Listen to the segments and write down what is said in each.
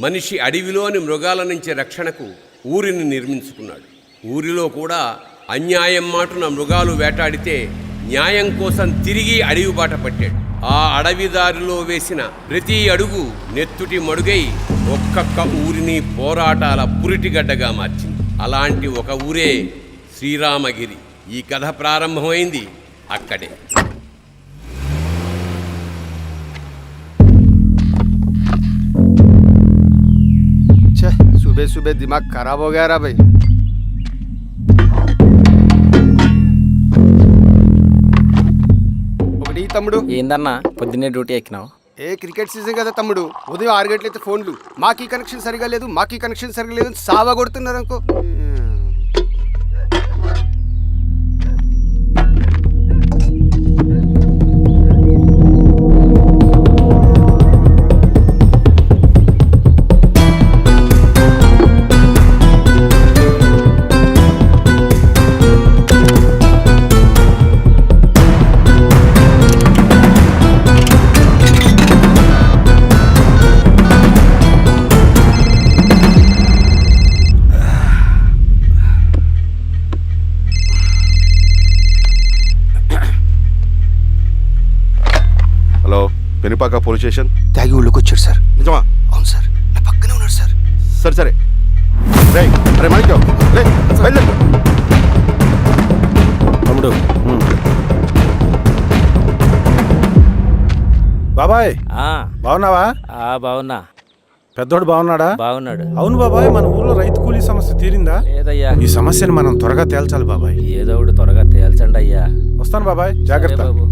మనిషి అడవిలోని మృగాల నుంచి రక్షణకు ఊరిని నిర్మించుకున్నాడు. ఊరిలో కూడా అన్యాయం మాటున మృగాలు వేటాడితే న్యాయం కోసం తిరిగి అడవి బాట పట్టాడు. ఆ అడవిదారిలో వేసిన ప్రతి అడుగు నెత్తుటి మడుగై ఒక్కొక్క ఊరిని పోరాటాల పురిటిగడ్డగా మార్చింది. అలాంటి ఒక ఊరే శ్రీరామగిరి. ఈ కథ ప్రారంభమైంది అక్కడే. सुबह सुबह दिमाग खराब हो गया रा भाई. ఒకటి తమ్ముడు ఏందన్నా పొద్దున్నే డ్యూటీ ఎక్కినావు? క్రికెట్ సీజన్ కదా తమ్ముడు. ఉదయం 6 గంటలైతే ఫోన్లు మాకీ కనెక్షన్ సరిగా లేదు సావా కొడుతున్నారు అనుకో. Penupaka police station. తాగి ఊళ్ళోకి వచ్చాడు సార్. నిజమా? అవును సార్, నా పక్కనే ఉన్నాడు సార్. సరే అరే మాణిక్యం తమ్ముడు. బాబాయ్ బాగున్నావా? బాగున్నా. పెద్దోడు బాగున్నాడా? బాగున్నాడు. అవును బాబాయ్, మన ఊర్లో రైతు కూలీ సమస్య తీరిందా? లేదయ్యా. ఈ సమస్యను మనం త్వరగా తేల్చాలి బాబాయ్. ఏదో ఒకటి త్వరగా తేల్చండి అయ్యా. వస్తాను బాబాయ్, జాగ్రత్త. బాబు.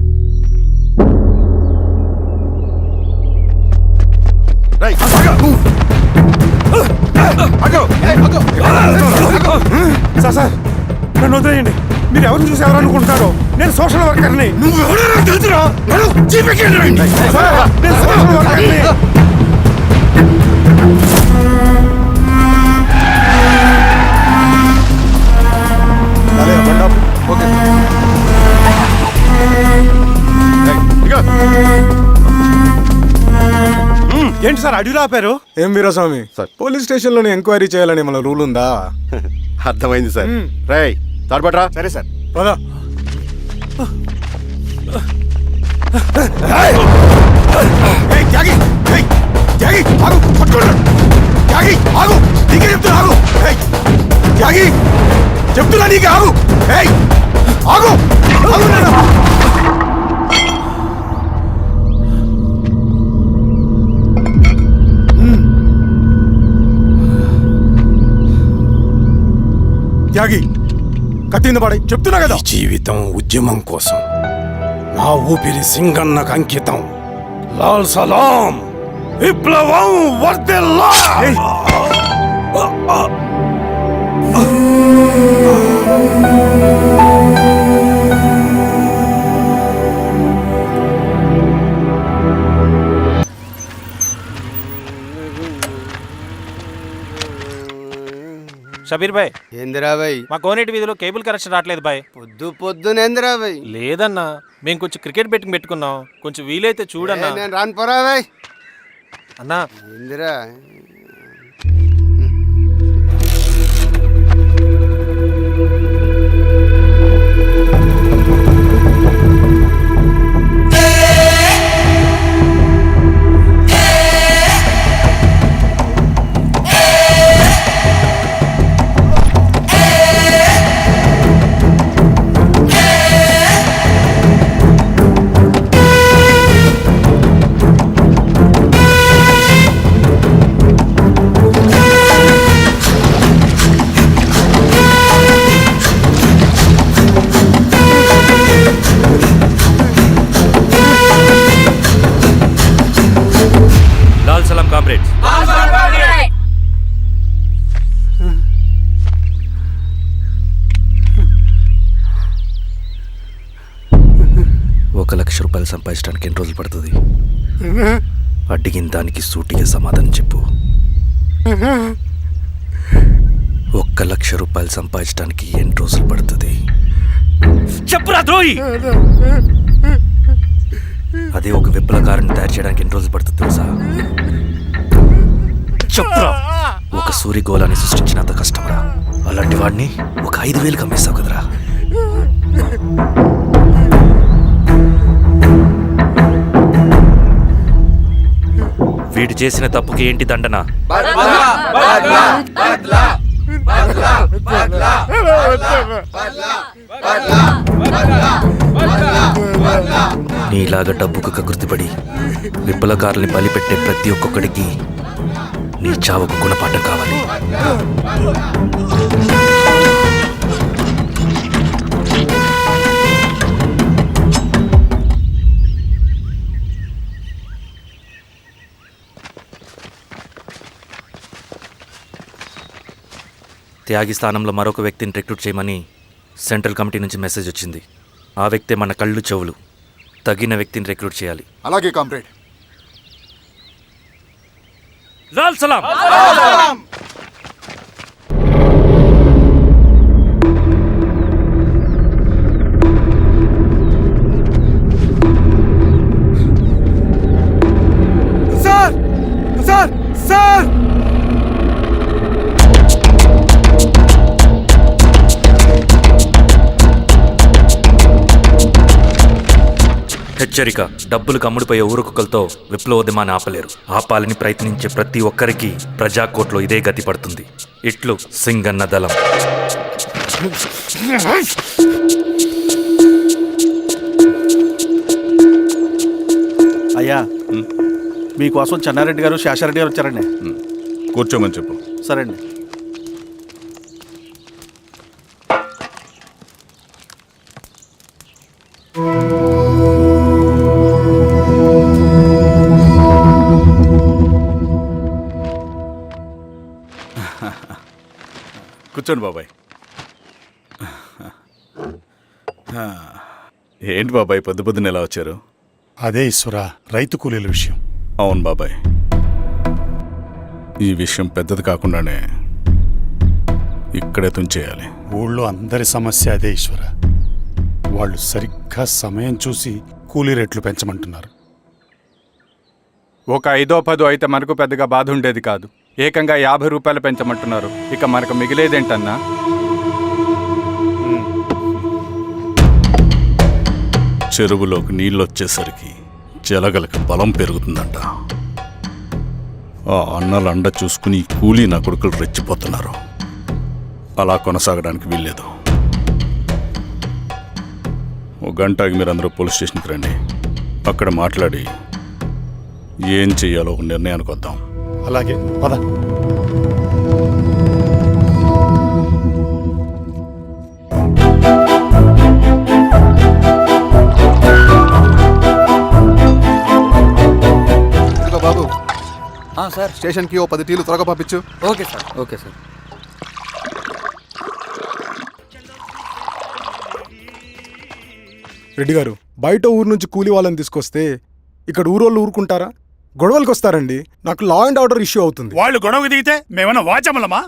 సార్ నన్ను వదిలేయండి. మీరు ఎవరిని చూసి ఎవరనుకుంటున్నారో, నేను సోషల్ వర్కర్ని. నేను సోషల్ వర్కర్ని. ఏంటి సార్ అడవిలో ఆపారు? ఏం వీరస్వామి సార్, పోలీస్ స్టేషన్ లోనే ఎంక్వైరీ చేయాలని మన రూల్ ఉందా? అర్థమైంది సార్. రేయ్ తాడ్పట్రా. సరే సార్. పదా. చెప్తున్నా నీకు ఆగు. ఆగు. త్యాగి కత్తింద పడే చెప్తున్నా కదా. జీవితం ఉద్యమం కోసం, నా ఊపిరి సింగన్నకు అంకితం. లాల్ సలాం, విప్లవం వర్ధిల్లా. షబీర్ భాయ్, ఏందిరా భాయ్? మా కోనేటి వీధిలో కేబుల్ కనెక్షన్ రావట్లేదు భాయ్. పొద్దునేందిరా భాయ్? లేదన్నా, మేము కొంచెం క్రికెట్ బెట్టింగ్ పెట్టుకున్నాం, కొంచెం వీలైతే చూడన్నా. నేను రాను పోరా భాయ్. అన్నా ఏందిరా? లాల్ సలాం కామ్రేడ్స్. ₹1,00,000 సంపాదించడానికి ఎన్ని రోజులు పడుతుంది? అడిగిన దానికి సూటిగా సమాధానం చెప్పు. ₹1,00,000 సంపాదించడానికి ఎన్ని రోజులు పడుతుంది? చెప్పురా ద్రోహి. అదే ఒక విప్లవకారుని తయారు చేయడానికి ఎన్ని రోజులు పడుతుంది తెలుసా? సూరి గోళాన్ని సృష్టించినంత కష్టమరా. అలాంటి వాడిని ఒక 5,000 అమ్మేస్తావు కదరా. వీడు చేసిన తప్పుకి ఏంటి దండన? నీలాగా డబ్బుకు కకృతిపడి విప్లవకారుల్ని బలిపెట్టే ప్రతి ఒక్కొక్కడికి నీ చావుకు గుణపాఠం కావాలి. త్యాగి స్థానంలో మరొక వ్యక్తిని రిక్రూట్ చేయమని సెంట్రల్ కమిటీ నుంచి మెసేజ్ వచ్చింది. ఆ వ్యక్తే మన కళ్ళు చెవులు. తగిన వ్యక్తిని రిక్రూట్ చేయాలి. అలాగే కామ్రేడ్. లాల్ సలాం. సార్ సార్ సార్ హెచ్చరిక: డబ్బులకు అమ్ముడుపోయే ఊరుకుక్కలతో విప్లవోద్యమాన్ని ఆపలేరు. ఆపాలని ప్రయత్నించే ప్రతి ఒక్కరికి ప్రజాకోట్లో ఇదే గతి పడుతుంది. ఇట్లు సింగన్న దళం. అయ్యా, మీకోసం చెన్నారెడ్డి గారు శేషారెడ్డి గారు వచ్చారండి. కూర్చోమని చెప్పు. సరే అండి. కూర్చోండి బాబాయ్. ఏంటి బాబాయ్ పొద్దు పొద్దున్న ఎలా వచ్చారు? అదే ఈశ్వరా, రైతు కూలీల విషయం. అవును బాబాయ్, ఈ విషయం పెద్దది కాకుండానే ఇక్కడే తుంచేయాలి. ఊళ్ళో అందరి సమస్య అదే ఈశ్వర. వాళ్ళు సరిగ్గా సమయం చూసి కూలీ రేట్లు పెంచమంటున్నారు. ఒక 5-10 అయితే మనకు పెద్దగా బాధ ఉండేది కాదు. ఏకంగా 50 రూపాయలు పెంచమంటున్నారు. ఇక మనకు మిగిలేదేంటన్నా? చెరువులోకి నీళ్ళు వచ్చేసరికి జలగలకి బలం పెరుగుతుందంట. ఆ అన్నల అండ చూసుకుని ఈ కూలీ నా కొడుకులు రెచ్చిపోతున్నారు. అలా కొనసాగడానికి వీల్లేదు. ఓ గంటకి మీరందరూ పోలీస్ స్టేషన్కి రండి. అక్కడ మాట్లాడి ఏం చెయ్యాలో ఒక నిర్ణయానికి వద్దాం. అలాగే పద. బాబు సార్, స్టేషన్కి ఓ 10 టీలు త్వరగా పంపించు. Okay sir. Okay sir. Reddy గారు, బయట ఊరు నుంచి కూలి వాళ్ళని తీసుకొస్తే ఇక్కడ ఊరోళ్ళు ఊరుకుంటారా? గొడవలకు వస్తారండి. నాకు లా అండ్ ఆర్డర్ ఇష్యూ అవుతుంది. వాళ్ళు గొడవకు దిగితే మేమన్నా వాచమలమా?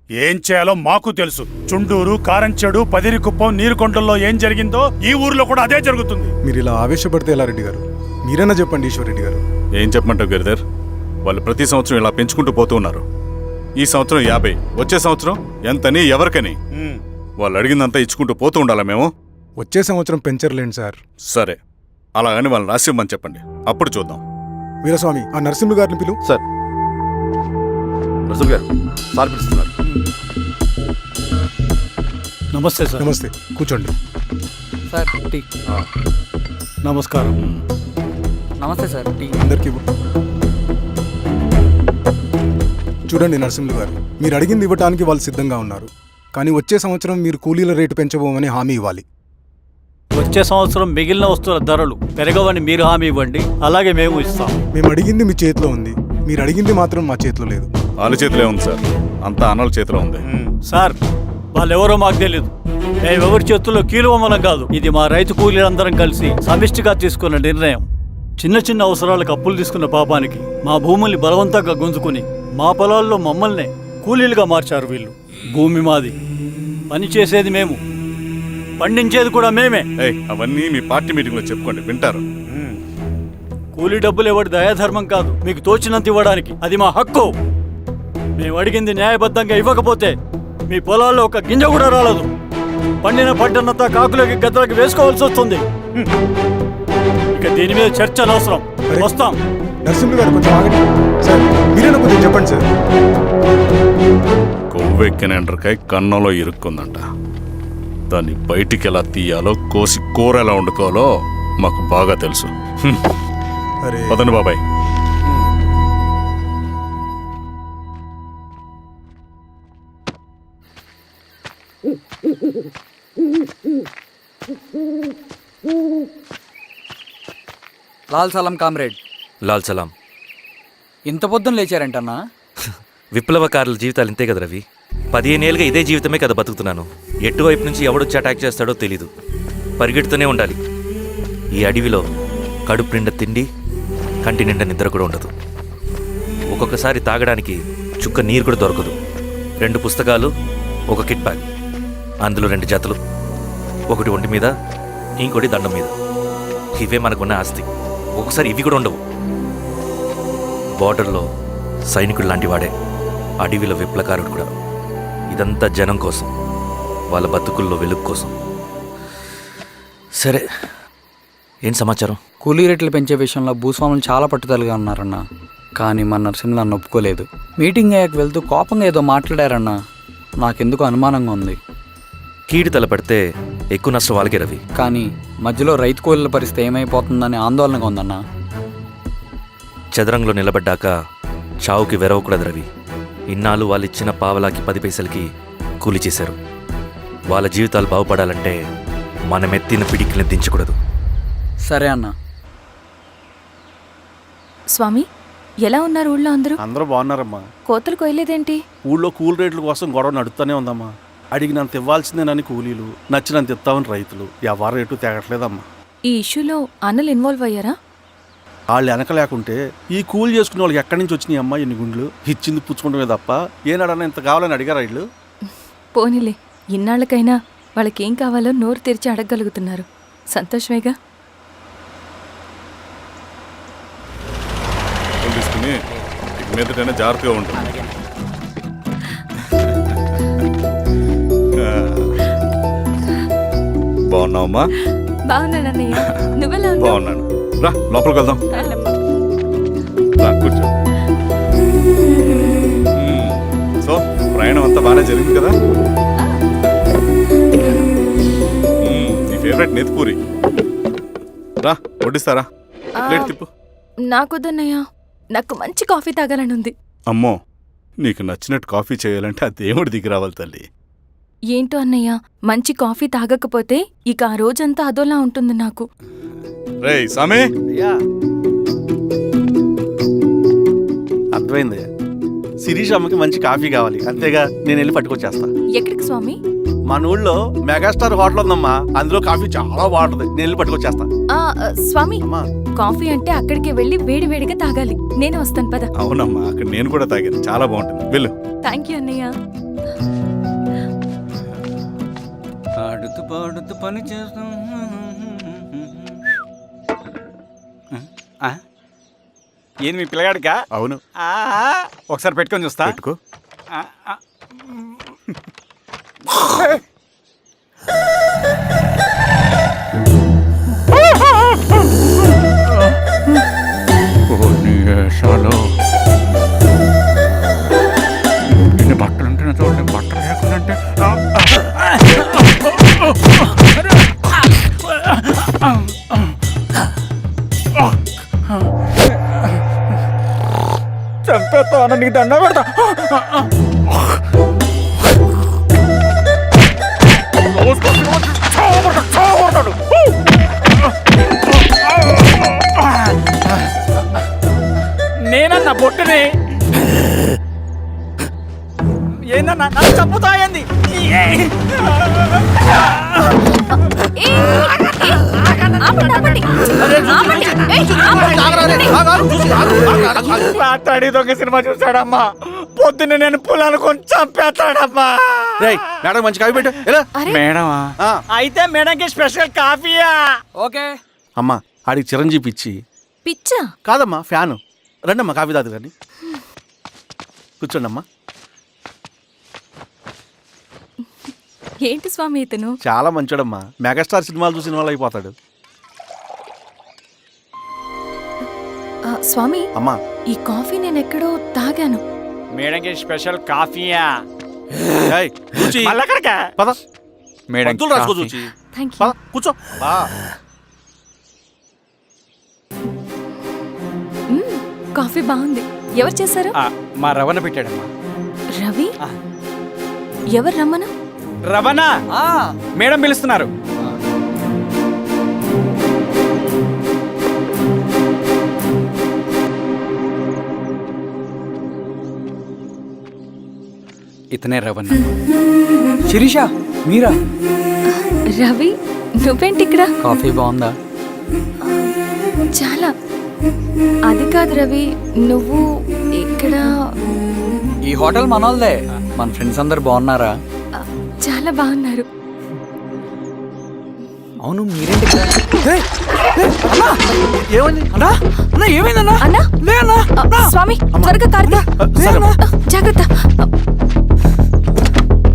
ఏం చేయాలో మాకు తెలుసు. చుండూరు, కారంచెడు, పదిరికుప్పం, నీరుకొండల్లో ఏం జరిగిందో ఈ ఊర్లో కూడా అదే జరుగుతుంది. మీరు ఇలా ఆవేశపడితే ఎలా రెడ్డి గారు? మీరైనా చెప్పండి ఈశ్వర్ రెడ్డి గారు. ఏం చెప్పమంటావు గిరిధర్? వాళ్ళు ప్రతి సంవత్సరం ఇలా పెంచుకుంటూ పోతూ ఉన్నారు. ఈ సంవత్సరం 50, వచ్చే సంవత్సరం ఎంతని, ఎవరికని? వాళ్ళు అడిగిందంతా ఇచ్చుకుంటూ పోతూ ఉండాలా మేము? వచ్చే సంవత్సరం పెంచర్లేండి సార్. సరే, అలాగని వాళ్ళని రాసిమ్మని చెప్పండి, అప్పుడు చూద్దాం. వీరస్వామి, ఆ నరసింహ గారిని పిలు. సార్, నరసింహ గారు సార్ పిలుస్తున్నారు. నమస్తే సార్. నమస్తే, కూర్చోండి. Sir tea. నమస్కారం. నమస్తే సార్. టీ అందరికీ ఇవ్వు. చూడండి నరసింహులు గారు, మీరు అడిగింది ఇవ్వటానికి వాళ్ళు సిద్ధంగా ఉన్నారు. కానీ వచ్చే సంవత్సరం మీరు కూలీల రేటు పెంచబోమని హామీ ఇవ్వాలి. వచ్చే సంవత్సరం మిగిలిన వస్తువుల ధరలు పెరగవని మీరు హామీ ఇవ్వండి, అలాగే మేము ఇస్తాం. మేము అడిగింది మీ చేతిలో ఉంది, మీరు అడిగింది మాత్రం మా చేతిలో లేదు. వాళ్ళ చేతిలో ఉంది సార్, అంతా అన్నల చేతిలో ఉంది. సార్, వాళ్ళెవరో మాకు తెలియదు. మేమెవరి చేతుల్లో కీలువమనం కాదు. ఇది మా రైతు కూలీలందరం కలిసి సమిష్టిగా తీసుకున్న నిర్ణయం. చిన్న చిన్న అవసరాలకు అప్పులు తీసుకున్న పాపానికి మా భూముల్ని బలవంతంగా గుంజుకుని మా పొలాల్లో మమ్మల్నే కూలీలుగా మార్చారు వీళ్ళు. భూమి మాది, పని చేసేది మేము, పండించేది కూడా మేమే. అవన్నీ మీ పార్టీ మీటింగ్లో చెప్పుకోండి, వింటారు. కూలీ డబ్బులు ఇవ్వడం దయాధర్మం కాదు, మీకు తోచినంత ఇవ్వడానికి అది మా హక్కు. మేము అడిగింది న్యాయబద్ధంగా ఇవ్వకపోతే మీ పొలాల్లో ఒక గింజ కూడా రాలదు. పండిన పంటనంతా కాకులకి గద్దలకి వేసుకోవాల్సి వస్తుంది. ఇక దీని మీద చర్చ అనవసరం. వస్తాం. నరసింహులు గారు కొంచెం ఆగండి సార్. మీరేనా కొంచెం చెప్పండి సార్. కొవ్వెక్కిన ఎండ్రకాయ కన్నంలో ఇరుక్కుందంట. దాన్ని బయటికి ఎలా తీయాలో, కోసి కూర ఎలా వండుకోవాలో మాకు బాగా తెలుసు. అరే పదండి బాబాయ్. లాల్ సలాం కామ్రేడ్. లాల్ సలాం. ఇంత పొద్దున లేచారంటన్నా? విప్లవకారుల జీవితాలు ఇంతే కదా రవి. 15 ఏళ్ళుగా ఇదే జీవితమే కదా బతుకుతున్నాను. ఎటువైపు నుంచి ఎవడొచ్చి అటాక్ చేస్తాడో తెలీదు. పరిగెడుతూనే ఉండాలి. ఈ అడవిలో కడుపు నిండా తిండి, కంటి నిండా నిద్ర కూడా ఉండదు. ఒక్కొక్కసారి తాగడానికి చుక్క నీరు కూడా దొరకదు. 2 పుస్తకాలు, ఒక కిట్ బ్యాగ్, అందులో 2 జతలు, ఒకటి ఒంటి మీద, ఇంకోటి దండం మీద. ఇవే మనకున్న ఆస్తి. ఒక్కొక్కసారి ఇవి కూడా ఉండవు. బార్డర్లో సైనికుడు లాంటి వాడే, అడవిలో విప్లవకారుడు కూడా. ఇదంతా జనం కోసం, వాళ్ళ బతుకుల్లో వెలుగు కోసం. సరే, ఏం సమాచారం? కూలీ రేట్లు పెంచే విషయంలో భూస్వాములు చాలా పట్టుదలగా ఉన్నారన్నా. కానీ మన నరసింహులు నన్ను ఒప్పుకోలేదు. మీటింగ్ అయ్యాక వెళ్తూ కోపంగా ఏదో మాట్లాడారన్నా. నాకెందుకు అనుమానంగా ఉంది. కీడు తలపడితే ఎక్కువ నష్టం వాళ్ళకే రవి. కానీ మధ్యలో రైతు కూలీల పరిస్థితి ఏమైపోతుందని ఆందోళనగా ఉందన్నా. చదరంగంలో నిలబడ్డాక చావుకి వెరవకూడదు రవి. ఇన్నాళ్ళు వాళ్ళు ఇచ్చిన పావలాకి 10 పైసలకి కూలి చేశారు. వాళ్ళ జీవితాలు బాగుపడాలంటే మనం ఎత్తిన పిడికిని దించకూడదు. సరే అన్నా. స్వామి, ఎలా ఉన్నారు ఊళ్ళో అందరూ? అందరూ బాగున్నారమ్మా. కోతలు కొయ్యలేదేంటి? ఊళ్ళో కూలి రేట్ల కోసం గొడవ నడుస్తూనే ఉందమ్మా. అడిగినంత ఇవ్వాల్సిందేనని కూలీలు, నచ్చినంత ఇస్తామని రైతులు. ఎవరు రేటు తేగట్లేదమ్మా. ఈ ఇష్యూలో అన్నలు ఇన్వాల్వ్ అయ్యారా? వాళ్ళు వెనక లేకుంటే ఈ కూలి చేసుకునే వాళ్ళకి ఎక్కడి నుంచి వచ్చినాయి అమ్మా ఎన్ని గుండ్లు? ఇచ్చింది పుచ్చుకుంటమే తప్ప ఏనాడన్నా ఇంత కావాలని అడిగారా వీళ్ళు? పోనీలే, ఇన్నాళ్ళకైనా వాళ్ళకేం కావాలో నోరు తెరిచి అడగగలుగుతున్నారు. సంతోషమేగా. తీసుకుని మీదటైనా జాగ్రత్తగా ఉంటుంది. బాగున్నావమ్మా? బాగున్నానన్నయ్య, నువ్వెలా ఉన్నావు? బాగున్నాను. రా లోపలికి వెళ్దాం. రా కూర్చో. సో ప్రయాణం అంతా బాగానే జరిగింది కదా? నీ ఫేవరెట్ నెత్తిపూరి. రా వడ్డిస్తారా? ప్లేట్ తిప్పు. నాకొద్దన్నయ్య, నాకు మంచి కాఫీ తాగాలని ఉంది. అమ్మో, నీకు నచ్చినట్టు కాఫీ చేయాలంటే ఆ దేవుడి దిగి రావాలి తల్లి. ఏంటో అన్నయ్య, మంచి కాఫీ తాగకపోతే ఇక ఆ రోజంతా అదోలా ఉంటుంది నాకు. రేయ్ సామి, అర్థమైంది. శిరీష్ అమ్మకి మంచి కాఫీ కావాలి, అంతేగా నేను వెళ్ళి పట్టుకొచ్చేస్తా. ఎక్కడికి స్వామి? మన ఊళ్ళో మెగాస్టార్ హోటల్ ఉందమ్మా, అందులో కాఫీ చాలా బాగుంటుంది. నేను వెళ్ళి పట్టుకొచ్చేస్తా. స్వామి, అమ్మా కాఫీ అంటే అక్కడికి వెళ్ళి వేడివేడిగా తాగాలి. నేను వస్తాను పద. అవునమ్మా, అక్కడ నేను కూడా తాగాను, చాలా బాగుంటుంది. వెళ్ళు. థ్యాంక్ యూ అన్నయ్య. ఆడుతూ పాడుతూ పని చేస్తాం. ఏంది మీ పిల్లగాడికా? అవును. ఒకసారి పెట్టుకొని చూస్తా. పెట్టుకో. ఇన్ని బట్టలు ఉంటే చూడండి, బట్టలు లేకుండా చంపేస్తా. నీకు దండ పెడతా. నేనన్నా బొట్టుని ఏందన్నా నన్ను చంపుతాయంది. రాత్రి దొంగ సినిమా చూసాడమ్మా, పొద్దున్న నేను పొలాలు కొంచెం చంపేస్తాడమ్మా. మేడం మంచి కాఫీ పెట్టు. మేడమా? అయితే మేడంకి స్పెషల్ కాఫీయా? ఓకే అమ్మా, ఆడికి చిరంజీవి పిచ్చి. పిచ్చా? కాదమ్మా, ఫ్యాను. రండమ్మా కాఫీ తాదు కానీ. కూర్చోండి అమ్మా. ఏంటి స్వామి ఇతను? చాలా మంచోడమ్మా. మెగాస్టార్ సినిమాలు చూసిన వాళ్ళు అయిపోతాడు. స్వామి, అమ్మా ఈ కాఫీ నేను ఎక్కడో తాగాను. మేడంకి స్పెషల్ కాఫీయా? ఏయ్, చూచి. పద మేడం రాసుకో చూచి. Thank you. పద కూర్చో. కాఫీ బాగుంది. ఎవరు చేశారు? మా రవణ పెట్టాడమ్మా. రవి? ఎవరు రమ్మను? రవణ మేడం పిలుస్తున్నారు. ఇతనే రవణ. శిరీష, మీరా? రవి, నువ్వేంటి ఇక్కడ? కాఫీ బాగుందా? చాలా. అది కాదు రవి, నువ్వు ఇక్కడ. ఈ హోటల్ మనోల్దే. మన ఫ్రెండ్స్ అందరు బాగున్నారా? చాలా బాగున్నారు. అవును, మీరేంటి ఇక్కడ? ఏమైంది అన్నా? అన్నా ఏమైందన్నా? అన్నా? లే అన్నా. స్వామి, త్వరగా కార్తీ. జాగ్రత్త.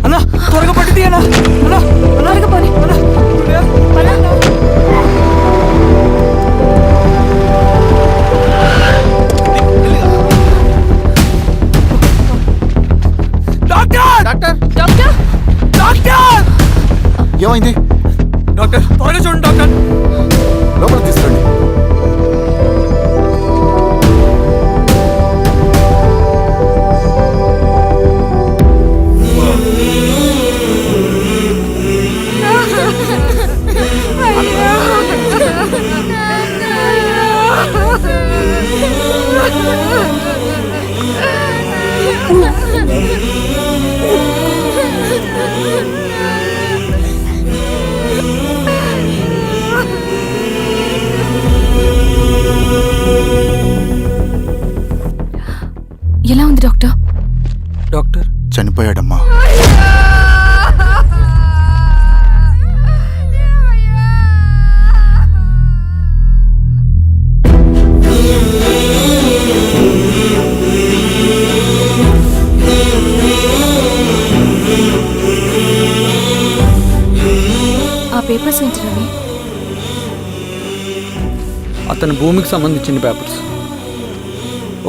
అన్నా త్వరగా పట్టిది అన్నా. అన్నా త్వరగా పోనీ. Doctor doctor, doctor! ఏమైంది? డాక్టర్ త్వరగా చూడండి డాక్టర్. లోపల తీసుకురండి. ఎలా ఉంది డాక్టర్? డాక్టర్ చనిపోయాడమ్మా. ఆ పేపర్స్ ఏంటి రవి? అతని భూమికి సంబంధించిన పేపర్స్.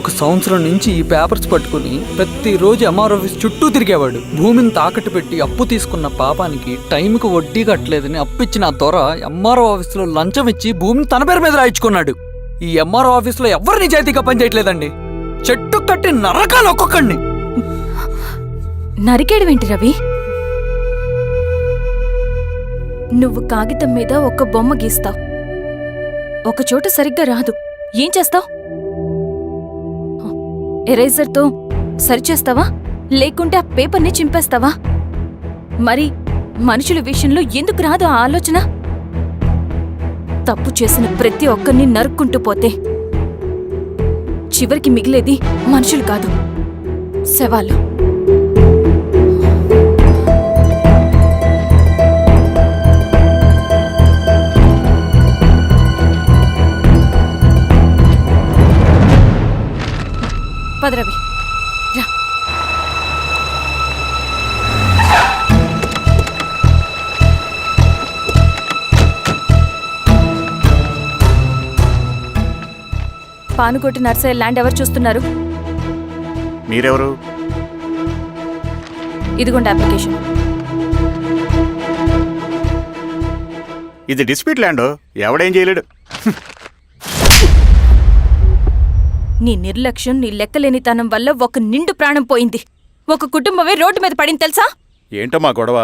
ఒక సంవత్సరం నుంచి ఈ పేపర్స్ పట్టుకుని ప్రతిరోజు ఎంఆర్ ఆఫీస్ చుట్టూ తిరిగేవాడు. భూమిని తాకట్టు పెట్టి అప్పు తీసుకున్న పాపానికి టైంకి వడ్డీ కట్టలేదని అప్పిచ్చిన ఆ దొర ఎంఆర్ఓ ఆఫీస్లో లంచం ఇచ్చి భూమిని తన పేరు మీద రాయించుకున్నాడు. ఈ ఎంఆర్ఓ ఆఫీస్లో ఎవరు నిజాయితీగా పనిచేయట్లేదండి. చెట్టు కట్టి నరకాలు ఒక్కొక్కడిని. నరికేడువేంటి రవి? నువ్వు కాగితం మీద ఒక బొమ్మ గీస్తావు, ఒక చోట సరిగ్గా రాదు. ఏం చేస్తావు? ఎరేజర్తో సరిచేస్తావా, లేకుంటే ఆ పేపర్ని చింపేస్తావా? మరి మనుషుల విషయంలో ఎందుకు రాదు ఆ ఆలోచన? తప్పు చేసిన ప్రతి ఒక్కరిని నరుక్కుంటూ పోతే చివరికి మిగిలేది మనుషులు కాదు, శవాలు. పదరవి రా. పానుకోటి నర్సయ్య ల్యాండ్ ఎవరు చూస్తున్నారు? మీరెవరు? ఇదిగోండి అప్లికేషన్. ఇది డిస్ప్యూట్ ల్యాండ్, ఎవడేం చేయలేడు. నీ నిర్లక్ష్యం, నీ లెక్కలేనితనం వల్ల ఒక నిండు ప్రాణం పోయింది. ఒక కుటుంబమే రోడ్డు మీద పడింది తెలుసా? ఏంటమ్మా గొడవ?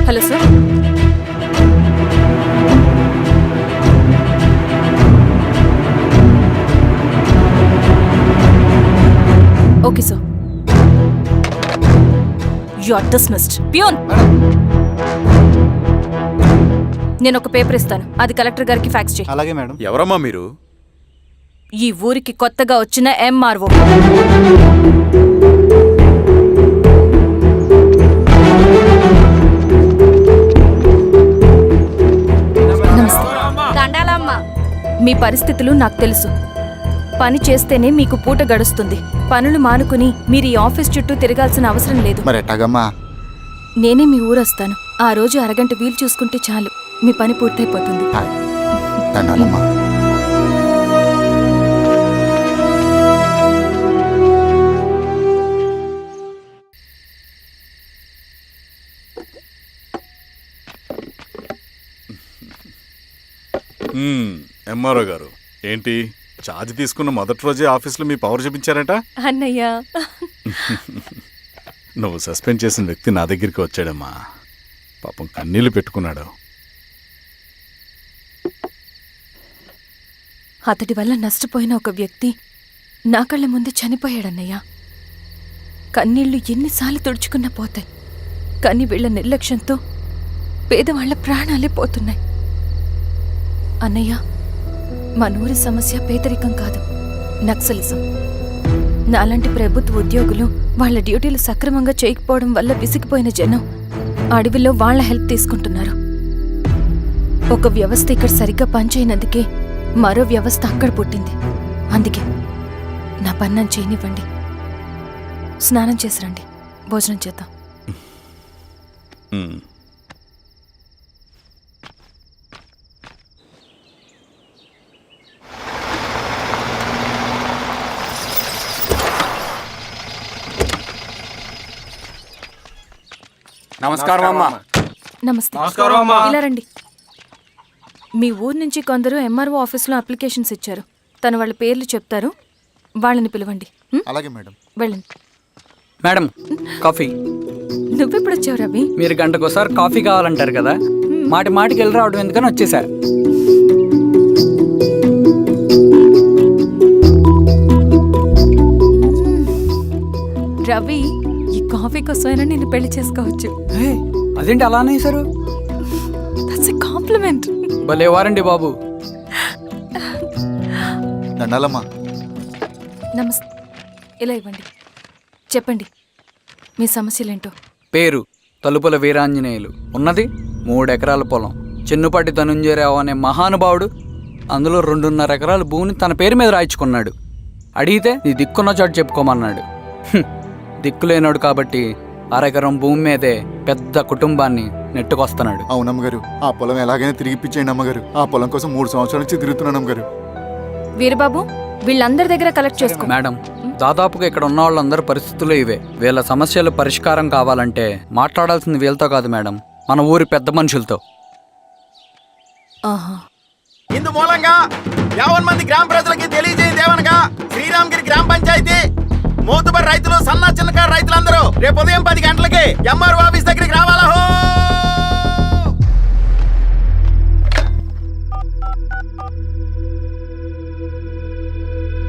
Hello sir. Okay sir. You are dismissed. Peon, నేను ఒక పేపర్ ఇస్తాను, అది కలెక్టర్ గారికి ఫ్యాక్స్ చేయి. అలాగే మేడం. ఎవరమ్మా మీరు? ఈ ఊరికి కొత్తగా వచ్చిన ఎంఆర్ఓ. నమస్తే. దండాలమ్మ. మీ పరిస్థితులు నాకు తెలుసు. పని చేస్తేనే మీకు పూట గడుస్తుంది. పనులు మానుకుని మీరు ఈ ఆఫీస్ చుట్టూ తిరగాల్సిన అవసరం లేదు. మరి ఎట్టాగమ్మా? నేనే మీ ఊరొస్తాను. ఆ రోజు అరగంట వీలు చూసుకుంటే చాలు, మీ పని పూర్తయిపోతుంది. దండాలమ్మా. ఎంఆర్ఓ గారు, ఏంటి ఛార్జ్ తీసుకున్న మొదటి రోజే ఆఫీస్లో మీ పవర్ చూపించారట? అన్నయ్య, నువ్వు సస్పెండ్ చేసిన వ్యక్తి నా దగ్గరికి వచ్చాడమ్మా. పాపం కన్నీళ్లు పెట్టుకున్నాడు. అతడి వల్ల నష్టపోయిన ఒక వ్యక్తి నా కళ్ళ ముందు చనిపోయాడన్నయ్య. కన్నీళ్లు ఎన్నిసార్లు తుడుచుకున్నా పోతాయి, కానీ వీళ్ల నిర్లక్ష్యంతో పేదవాళ్ల ప్రాణాలే పోతున్నాయి. అన్నయ్య, మనూరి సమస్య పేదరికం కాదు, నక్సలిజం. నాలాంటి ప్రభుత్వ ఉద్యోగులు వాళ్ళ డ్యూటీలు సక్రమంగా చేయకపోవడం వల్ల విసిగిపోయిన జనం అడవిలో వాళ్ల హెల్ప్ తీసుకుంటున్నారు. ఒక వ్యవస్థ ఇక్కడ సరిగ్గా పనిచేయనందుకే మరో వ్యవస్థ అక్కడ పుట్టింది. అందుకే నా పన్నం చేయనివ్వండి. స్నానం చేసి రండి, భోజనం చేద్దాం. నమస్కారం అమ్మా. నమస్తే. ఇలా రండి. మీ ఊరు నుంచి కొందరు ఎంఆర్ఓ ఆఫీస్లో అప్లికేషన్స్ ఇచ్చారు. తను వాళ్ళ పేర్లు చెప్తారు, వాళ్ళని పిలవండి. అలాగే మేడం. వెళ్ళండి. Madam, coffee. నువ్వెప్పుడు వచ్చావు రవి? మీరు గంటకోసారి కాఫీ కావాలంటారు కదా, మాటి మాటికి వెళ్ళి రావడం ఎందుకని వచ్చేసా. రవి, ఈ కాఫీ కోసమైనా నేను పెళ్లి చేసుకోవచ్చు. అదేంటి అలా అనేసారు? That's a compliment. భలే వారండి బాబు. దండాలమ్మా. నమస్తే. ఇలా ఇవ్వండి. చెప్పండి, మీ సమస్యలేంటో. పేరు తలుపుల వీరాంజనేయులు. ఉన్నది 3 ఎకరాల పొలం. చిన్నుపాటి ధనుంజయరావు అనే మహానుభావుడు అందులో 2.5 ఎకరాల భూమిని తన పేరు మీద రాయించుకున్నాడు. అడిగితే నీ దిక్కున్న చోటు చెప్పుకోమన్నాడు. దిక్కులేనాడు కాబట్టి 1/2 ఎకరం భూమి మీదే పెద్ద కుటుంబాన్ని నెట్టుకొస్తున్నాడు. అవునమ్మగారు, ఆ పొలం ఎలాగైనా తిరిగి ఇప్పించేయండి అమ్మగారు. ఆ పొలం కోసం 3 సంవత్సరాల నుంచి తిరుగుతున్నాను అమ్మగారు. వీరబాబు, వీళ్ళందరి దగ్గర కలెక్ట్ చేసుకో. మేడం, దాదాపుగా ఇక్కడ ఉన్న వాళ్ళందరి పరిస్థితులు ఇవే. వీళ్ళ సమస్యలు పరిష్కారం కావాలంటే మాట్లాడాల్సింది వీళ్ళతో కాదు మేడం, మన ఊరి పెద్ద మనుషులతో. ఇందు మూలంగా 50 మంది గ్రామ ప్రజలకి తెలియజేయదేవనగా శ్రీరామగిరి గ్రామ పంచాయతీ మోతుబరి రైతులు, సన్న చిన్నకారు రైతులందరూ రేపు ఉదయం 10 గంటలకి ఎంఆర్ఓ ఆఫీస్ దగ్గరికి రావాలా.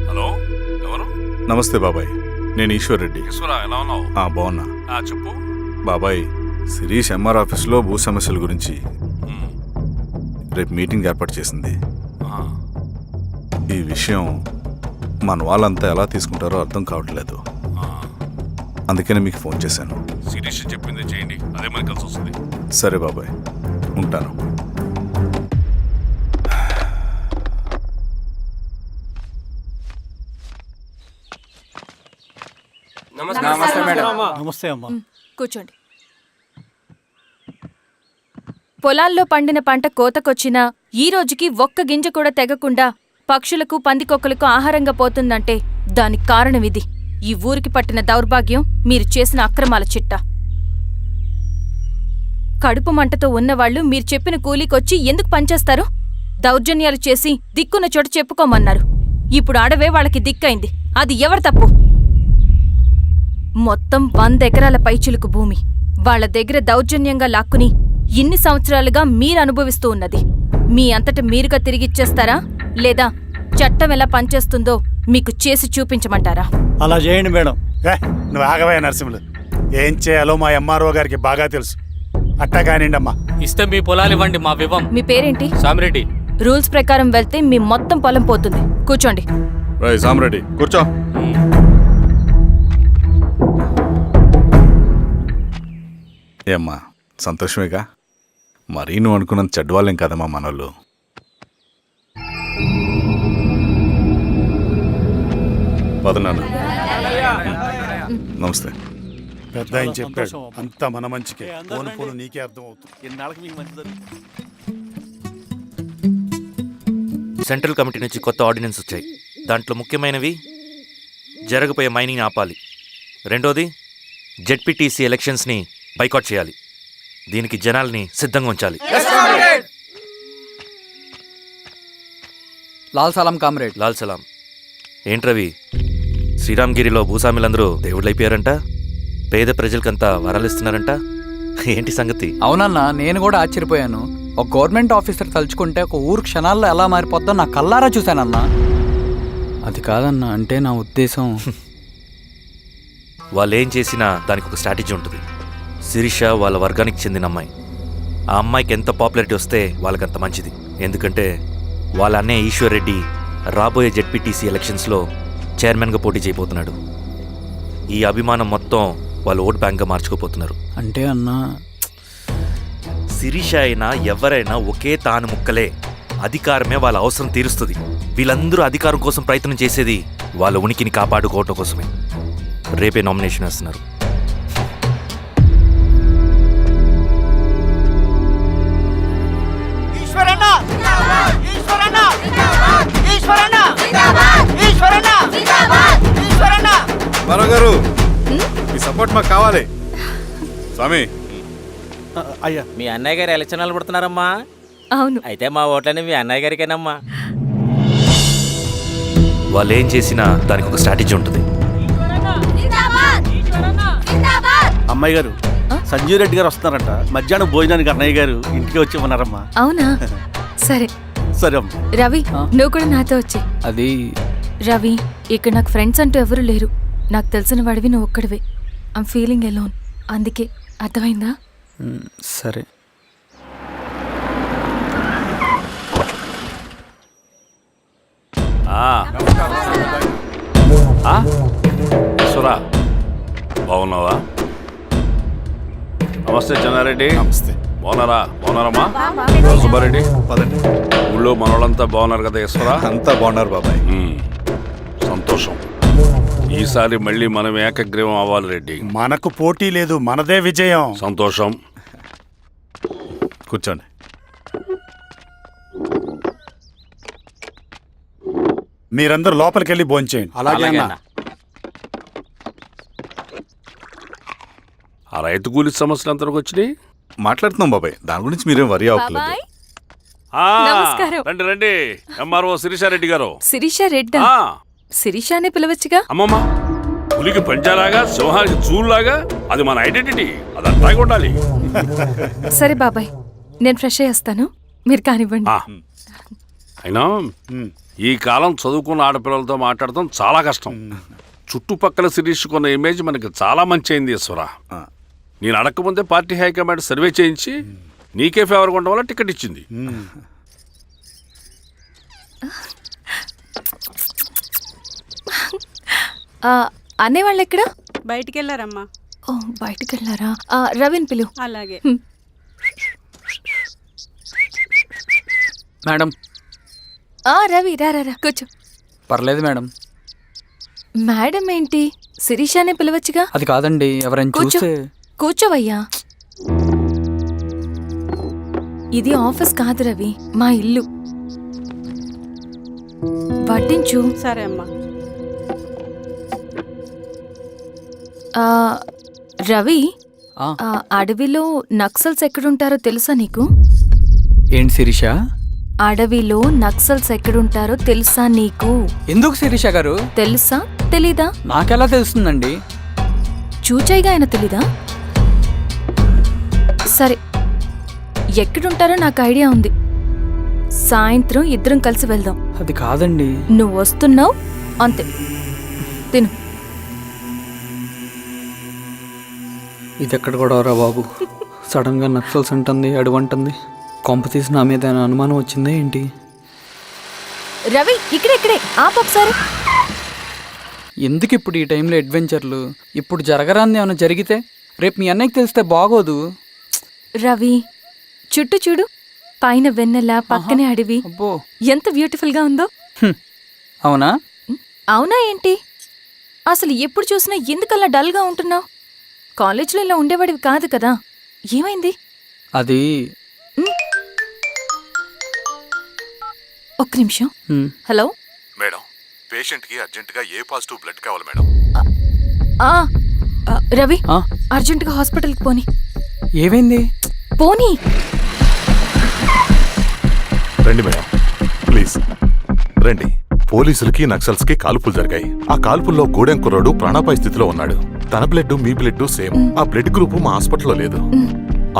హలో, ఎవరు? నమస్తే బాబాయ్, నేను ఈశ్వర్ రెడ్డి. ఎలా ఉన్నావు? బాగున్నా. చెప్పు బాబాయ్. శిరీష్ ఎంఆర్ ఆఫీస్లో భూ సమస్యల గురించి రేపు మీటింగ్ ఏర్పాటు చేసింది. ఈ విషయం మన వాళ్ళంతా ఎలా తీసుకుంటారో అర్థం కావట్లేదు. అందుకనే మీకు ఫోన్ చేశాను. శిరీష్ చెప్పింది చేయండి, అదే మనకి కలిసి వస్తుంది. సరే బాబాయ్, ఉంటాను. నమస్తే మేడం. నమస్తే అమ్మా. కూర్చోండి. పొలాల్లో పండిన పంట కోతకొచ్చినా ఈ రోజుకి ఒక్క గింజ కూడా తెగకుండా పక్షులకు, పందికొక్కలకు ఆహారంగా పోతుందంటే దానికి కారణం ఇది. ఈ ఊరికి పట్టిన దౌర్భాగ్యం మీరు చేసిన అక్రమాల చిట్టా. కడుపు మంటతో ఉన్నవాళ్లు మీరు చెప్పిన కూలీకొచ్చి ఎందుకు పనిచేస్తారు? దౌర్జన్యాలు చేసి దిక్కున్న చోట చెప్పుకోమన్నారు. ఇప్పుడు అడవే వాళ్ళకి దిక్కైంది. అది ఎవరి తప్పు? మొత్తం 100 ఎకరాల పైచిలుకు భూమి వాళ్ల దగ్గర దౌర్జన్యంగా లాక్కుని ఇన్ని సంవత్సరాలుగా మీరు అనుభవిస్తూ ఉన్నది. మీ అంతట మీరుగా తిరిగిచ్చేస్తారా, లేదా చట్టం ఎలా పనిచేస్తుందో మీకు చేసి చూపించమంటారా? అలా చేయండి మేడం. నువ్వు ఆగవే నరసింహులు. ఏం చేయాలో మా ఎంఆర్ఓ గారికి బాగా తెలుసు. అట్టా కానివ్వండి అమ్మా. ఇస్తే మీ పొలాలు ఇవ్వండి, మా వివం. మీ పేరేంటి? సామిరెడ్డి. రూల్స్ ప్రకారం వెళ్తే మీ మొత్తం పొలం పోతుంది. కూర్చోండి. సామిరెడ్డి కూర్చో. ఏమ్మా, సంతోషమేగా? మరీ నువ్వు అనుకున్నంత చెడ్డవాళ్ళేం కదమ్మా మనోళ్ళు. పద నాన్న. నమస్తే. పెద్ద ఆయన చెప్పాడు అంతా మన మంచికే. పోను పోను నీకే అర్థం అవుతుంది. సెంట్రల్ కమిటీ నుంచి కొత్త ఆర్డినెన్స్ వచ్చాయి. దాంట్లో ముఖ్యమైనవి జరగబోయే మైనింగ్ని ఆపాలి, రెండోది జెడ్పీటీసీ ఎలక్షన్స్ని బైకాట్ చేయాలి, దీనికి జనాల్ని సిద్ధంగా ఉంచాలి. లాల్ సలాం కామ్రేడ్. లాల్ సలాం. ఏంట్రవి, శ్రీరామ్గిరిలో భూస్వాములందరూ దేవుళ్ళైపోయారంట, పేద ప్రజలకంతా వరాలు ఇస్తున్నారంట, ఏంటి సంగతి? అవునన్నా, నేను కూడా ఆశ్చర్యపోయాను. ఒక గవర్నమెంట్ ఆఫీసర్ తలుచుకుంటే ఒక ఊరు క్షణాల్లో ఎలా మారిపోద్దో నా కల్లారా చూశానన్నా. అది కాదన్నా, అంటే నా ఉద్దేశం వాళ్ళు ఏం చేసినా దానికి ఒక స్ట్రాటజీ ఉంటుంది. శిరీష వాళ్ళ వర్గానికి చెందిన అమ్మాయి. ఆ అమ్మాయికి ఎంత పాపులారిటీ వస్తే వాళ్ళకంత మంచిది. ఎందుకంటే వాళ్ళ అన్నయ్య ఈశ్వర్ రెడ్డి రాబోయే జెడ్పీటీసీ ఎలక్షన్స్లో చైర్మన్గా పోటీ చేయబోతున్నాడు. ఈ అభిమానం మొత్తం వాళ్ళు ఓట్ బ్యాంక్గా మార్చుకోపోతున్నారు. అంటే అన్నా, శిరీష అయినా ఎవరైనా ఒకే తాను ముక్కలే. అధికారమే వాళ్ళ అవసరం తీరుస్తుంది. వీళ్ళందరూ అధికారం కోసం ప్రయత్నం చేసేది వాళ్ళ ఉనికిని కాపాడుకోవటం కోసమే. రేపే నామినేషన్ వేస్తున్నారు. గారు మీ సపోర్ట్ మాకు కావాలి. స్వామి, అయ్యా, మీ అన్నయ్య గారు ఎలక్షన్ నిలబడుతున్నారమ్మా. అవును. అయితే మా ఓట్లన్నీ మీ అన్నయ్య గారికేనమ్మా. వాళ్ళు ఏం చేసినా దానికి ఒక స్ట్రాటజీ ఉంటుంది. అమ్మాయి గారు, సంజీవ్ రెడ్డి గారు వస్తున్నారంట. మధ్యాహ్నం భోజనానికి అన్నయ్య గారు ఇంటికి వచ్చి ఉన్నారమ్మా. అవునా? సరే సరే అమ్మ. రవి, నువ్వు కూడా నాతో వచ్చే. అది రవి, ఇక్కడ నాకు ఫ్రెండ్స్ అంటూ ఎవరు లేరు. నాకు తెలిసిన వాడివి నువ్వు ఒక్కడివే. I'm feeling alone. అందుకే, అర్థమైందా? సరే. ఈశ్వరా, బాగున్నావా? నమస్తే చెన్నారెడ్డి. నమస్తే. బాగున్నారమ్మా? సుబ్బారెడ్డి, పదండి. ఊళ్ళో మనోళ్ళంతా బాగున్నారు కదా ఈశ్వరా? అంతా బాగున్నారు బాబాయ్. సంతోషం. ఈసారి మళ్ళీ మనం ఏకగ్రీవం అవ్వాలి రెడ్డి. మనకు పోటీ లేదు, మనదే విజయం. సంతోషం. కూర్చోండి. మీరందరూ లోపలికి వెళ్ళి భోంచేయండి. అలాగే అన్న. ఆ రైతు కూలి సమస్యలు ఎంతవరకు వచ్చినాయి? మాట్లాడుతున్నాం బాబాయ్, దాని గురించి మీరేం వరి అవ్వట్లేదు. బాబాయ్, ఆ, నమస్కారం. రండి రండి. ఎంఆర్ఓ శిరీషారెడ్డి గారు. శిరీష రెడ్డా? ఆ, శిరీష అనే పిలవచ్చుగా. అమ్మమ్మ, పులికి పంచాలాగా సింహానికి చూలాగా అది మన ఐడెంటిటీ. అది అట్లాగే ఉండాలి. సరే బాబాయ్, నేను ఫ్రెష్ అయ్యేస్తాను, మీరు కానివ్వండి. ఆ, అయినా ఈ కాలం చదువుకున్న ఆడపిల్లలతో మాట్లాడటం చాలా కష్టం. చుట్టుపక్కల శిరీషకున్న ఇమేజ్ మనకి చాలా మంచి అయింది ఈశ్వరా. నేను అడగకముందే పార్టీ హైకమాండ్ సర్వే చేయించి నీకే ఫేవర్గా ఉండడం వల్ల టికెట్ ఇచ్చింది. అన్నయ్య వాళ్ళు ఎక్కడ? బయటికి వెళ్ళారమ్మా. ఓ, బయటికి వెళ్ళారా? రవిని పిలు. అలాగే. మేడం. రవి, రా రా రా, కూర్చో. పర్లేదు మేడం. మేడం ఏంటి? శిరీషానే పిలవచ్చుగా. అది కాదండి, ఎవరైనా కూర్చో. చూస్తే. కూర్చోవయ్యా. ఇది ఆఫీస్ కాదు రవి, మా ఇల్లు. వడ్డించు. సరే అమ్మా. రవి, అడవిలో నక్సల్స్ ఎక్కడుంటారో తెలుసా నీకు? ఏంటి శిరీష? అడవిలో నక్సల్స్ ఎక్కడుంటారో తెలుసా నీకు? ఎందుకు శిరీష గారు? తెలుసా తెలీదా? నాకెలా తెలుస్తుందండి? చూచాయిగా ఆయన తెలీదా? సరే, ఎక్కడుంటారో నాకు ఐడియా ఉంది. సాయంత్రం ఇద్దరం కలిసి వెళ్దాం. అది కాదండి. నువ్వు వస్తున్నావు అంతే, తిను. ఇది ఎక్కడ కూడా రా బాబు. సడన్ గా నక్సల్స్ అంటుంది, అడువంటుంది. కొంప తీసి నా మీద అనుమానం వచ్చిందే ఏంటి? రవి, ఇక్కడే ఆపొకసారి. ఎందుకు ఇప్పుడు ఈ టైంలో అడ్వెంచర్లు? ఇప్పుడు జరగరాంది ఏమైనా జరిగితే రేపు మీ అన్నయ్యకి తెలిస్తే బాగోదు. రవి, చుట్టూ చూడు, పైన వెన్నెల, పక్కనే అడవి. అబ్బో, ఎంత బ్యూటిఫుల్ గా ఉందో. అవునా? అవునా ఏంటి? అసలు ఎప్పుడు చూసినా ఎందుకలా డల్గా ఉంటున్నావు? కాలేజ్లో ఇలా ఉండేవాడివి కాదు కదా, ఏమైంది? అది ఒక్క నిమిషం. హలో మేడం, పేషెంట్కి అర్జెంటుగా ఏ పాజిటివ్ బ్లడ్ కావాలి మేడం. ఆ, రవి ఆ? అర్జెంటుగా హాస్పిటల్కి పోని. ఏమైంది? పోనీ. రండి మేడం, ప్లీజ్ రండి. పోలీసులకి నక్సల్స్కి కాల్పులు జరిగాయి. ఆ కాల్పుల్లో గూడెం కుర్రాడు ప్రాణాపాయ స్థితిలో ఉన్నాడు. తన బ్లడ్ మీ బ్లడ్ సేమ్. ఆ బ్లడ్ గ్రూప్ మా హాస్పిటల్లో లేదు.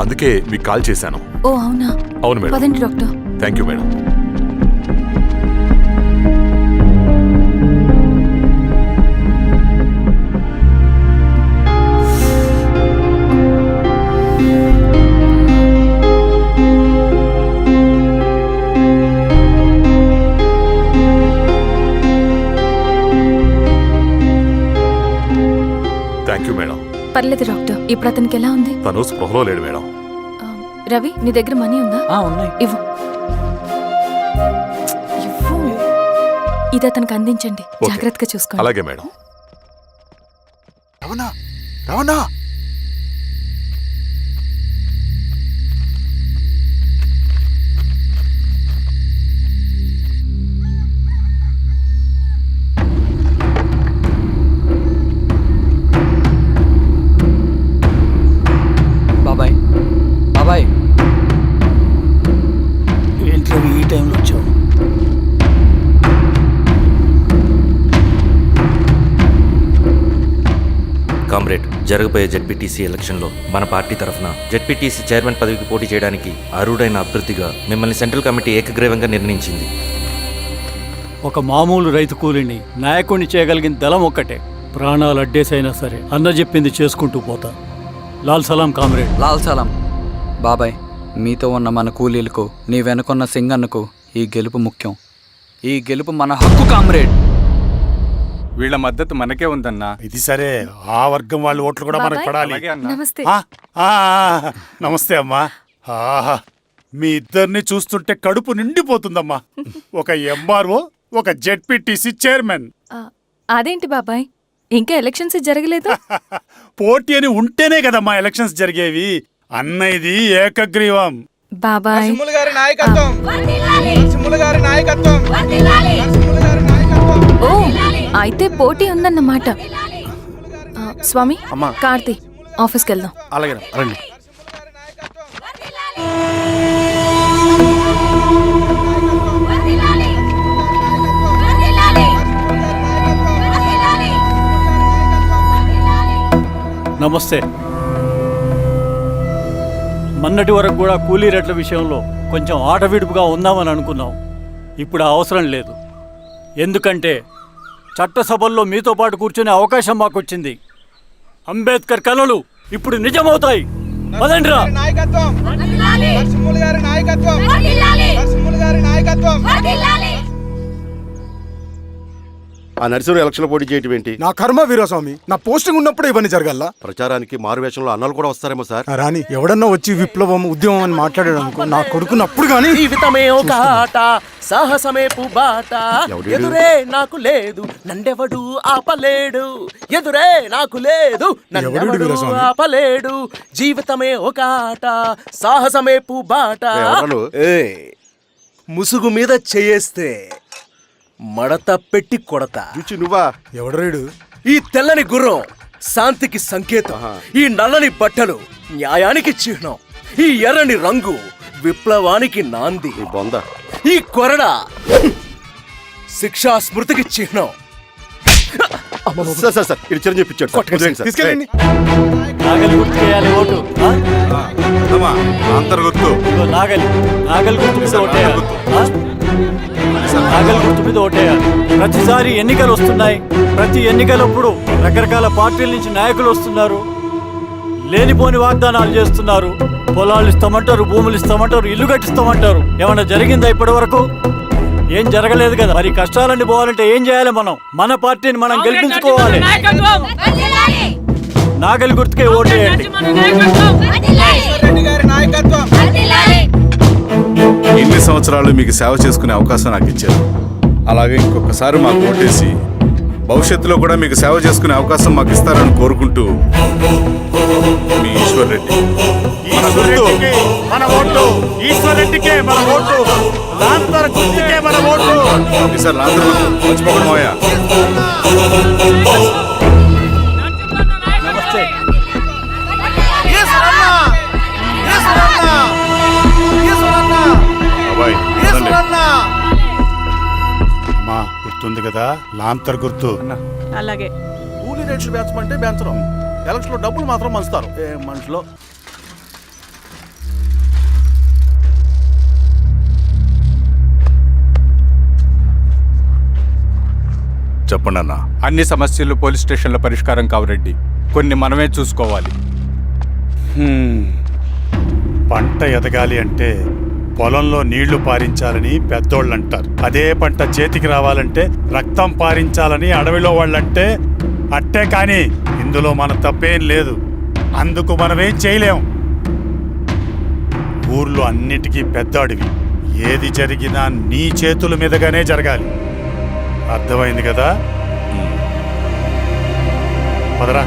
అందుకే మీకు కాల్ చేశాను. ఓ అవునా? అవును మేడం. పదండి doctor. Thank you madam. Thank you madam. పర్లేదు డాక్టర్. ఇప్పుడు అతనికి ఎలా ఉంది? తను స్పృహలో లేడు మేడం. రవి, నీ దగ్గర మనీ ఉందా? ఉన్నాయి. ఇవ్వు. ఇవ్వు. ఇది అతనికి అందించండి. ఓకే. జాగ్రత్తగా చూసుకోండి. అలాగే మేడం. రవణ రవణ బాబాయ్, బాబాయ్, ఏంటి ఈ టైంలో వచ్చావు? కామ్రేడ్, జరగబోయే జెడ్పీటీసీ ఎలక్షన్లో మన పార్టీ తరఫున జెడ్పీటీసీ చైర్మన్ పదవికి పోటీ చేయడానికి అర్హుడైన అభ్యర్థిగా మిమ్మల్ని సెంట్రల్ కమిటీ ఏకగ్రీవంగా నిర్ణయించింది. ఒక మామూలు రైతు కూలిని నాయకుడిని చేయగలిగిన దళం ఒక్కటే. ప్రాణాలు అడ్డేసైనా సరే అన్న చెప్పింది చేసుకుంటూ పోతా. లాల్ సలాం కామ్రేడ్. లాల్ సలాం. బాబాయ్, మీతో ఉన్న మన కూలీలకు, నీ వెనుకున్న సింగన్నకు ఈ గెలుపు ముఖ్యం. ఈ గెలుపు మన హక్కు కామ్రేడ్. వీళ్ళ మద్దతు మనకే ఉందన్నా. ఇది సరే, ఆ వర్గం వాళ్ళ ఓట్లు కూడా మనకు బాబాయ్. పడాలి. అలాగే అన్నా. నమస్తే. నమస్తే అమ్మా. ఆహా, మీ ఇద్దరిని చూస్తుంటే కడుపు నిండిపోతుందమ్మా. ఒక ఎంఆర్ఓ, ఒక జెడ్పీటీసీ చైర్మన్. ఆ, అదేంటి బాబాయ్, ఇంకా ఎలక్షన్స్ జరగలేదు? పోటీ అని ఉంటేనే కదమ్మా ఎలక్షన్స్ జరిగేవి. అన్నయ్యది ఏకగ్రీవం. బాబాయ్, ఓ అయితే పోటీ ఉందన్నమాట. స్వామి, కార్తీ, ఆఫీస్కి వెళ్దాం. అలాగే రండి. నమస్తే. మొన్నటి వరకు కూడా కూలీ రేట్ల విషయంలో కొంచెం ఆటవిడుపుగా ఉందామని అనుకున్నాం. ఇప్పుడు ఆ అవసరం లేదు. ఎందుకంటే చట్టసభల్లో మీతో పాటు కూర్చునే అవకాశం మాకు వచ్చింది. అంబేద్కర్ కలలు ఇప్పుడు నిజమవుతాయి. పదండ్రా. ఆ నర్సరీ ఎలక్షన్ పోటీ చేయటం ఏంటి? నా కర్మ వీరస్వామి, నా పోస్టింగ్ ఉన్నప్పుడే ఇవన్నీ జరగాల. ప్రచారానికి మారువేషంలో అన్నాలు కూడా వస్తారేమో సార్. రాని ఎవడన్నా వచ్చి విప్లవం ఉద్యమం అని మాట్లాడాడు అనుకో, నా కొడుకున్నప్పుడు కానీ జీవితమే ఒక ఆట, సాహసమే పుబాట. ఎదురే నాకు లేదు, నండెవడు ఆపలేడు. ఎదురే నాకు లేదు, నండెవడు ఆపలేడు. జీవితమే ఒక ఆట, సాహసమే పుబాట. ముసుగు మీద చేయేస్తే మడత పెట్టి కొడతా. నువ్వా? ఎవడరేడు? ఈ తెల్లని గుర్రం శాంతికి సంకేతం. ఈ నల్లని బట్టలు న్యాయానికి చిహ్నం. ఈ ఎర్రని రంగు విప్లవానికి నాంది. ఈ కొరడ శిక్షా స్మృతికి చిహ్నం. సార్ ఇది చిరంజీవి పిచ్చాడు. తీసుకెళ్ళండి. నాగలి గుర్తు చేయాలి ఓటు. అంతర్గొత్తు ఇదిగో నాగలి, నాగలి గుర్తు మీద ఓటేయాలి. నాగలి గుర్తు మీద ఓటేయాలి. ప్రతిసారి ఎన్నికలు వస్తున్నాయి. ప్రతి ఎన్నికలప్పుడు రకరకాల పార్టీల నుంచి నాయకులు వస్తున్నారు. లేనిపోని వాగ్దానాలు చేస్తున్నారు. పొలాలు ఇస్తామంటారు, భూములు ఇస్తామంటారు, ఇల్లు కట్టిస్తామంటారు. ఏమన్నా జరిగిందా ఇప్పటి వరకు? ఏం జరగలేదు కదా. మరి కష్టాలన్నీ పోవాలంటే ఏం చేయాలి? మనం మన పార్టీని మనం గెలిపించుకోవాలి. నాగలి గుర్తుకే ఓటేయండి. ఇన్ని సంవత్సరాలు మీకు సేవ చేసుకునే అవకాశం నాకు ఇచ్చారు. అలాగే ఇంకొకసారి మాకు ఓటేసి భవిష్యత్తులో కూడా మీకు సేవ చేసుకునే అవకాశం మాకు ఇస్తారని కోరుకుంటూ మీ ఈశ్వర్ రెడ్డి. ఈశ్వరెడ్డికి మన ఓటు, ఈశ్వరెడ్డికే మన ఓటు, లాంతర్ గుర్తుకే మన ఓటు. సార్ లాంతర్ మర్చిపోకడం మావయ్య. నమస్తే. బాబాయ్ రండి. అమ్మా గుర్తుంది కదా, లాంతర్ గుర్తు. అలాగే కూలీ రేట్లు పెంచమంటే పెంచడం, ఎలక్షన్ లో డబ్బులు మాత్రం మంచుతారు. ఏ మనుషులో చెప్పండి అన్న. అన్ని సమస్యలు పోలీస్ స్టేషన్లో పరిష్కారం కావు రెడ్డి, కొన్ని మనమే చూసుకోవాలి. పంట ఎదగాలి అంటే పొలంలో నీళ్లు పారించాలని పెద్దోళ్ళు అంటారు. అదే పంట చేతికి రావాలంటే రక్తం పారించాలని అడవిలో వాళ్ళంటే అట్టే. కానీ ఇందులో మన తప్పేం లేదు, అందుకు మనమేం చేయలేం. ఊర్లో అన్నిటికీ పెద్ద అడవి, ఏది జరిగినా నీ చేతుల మీదుగానే జరగాలి. అర్థమైంది కదా? పదరా.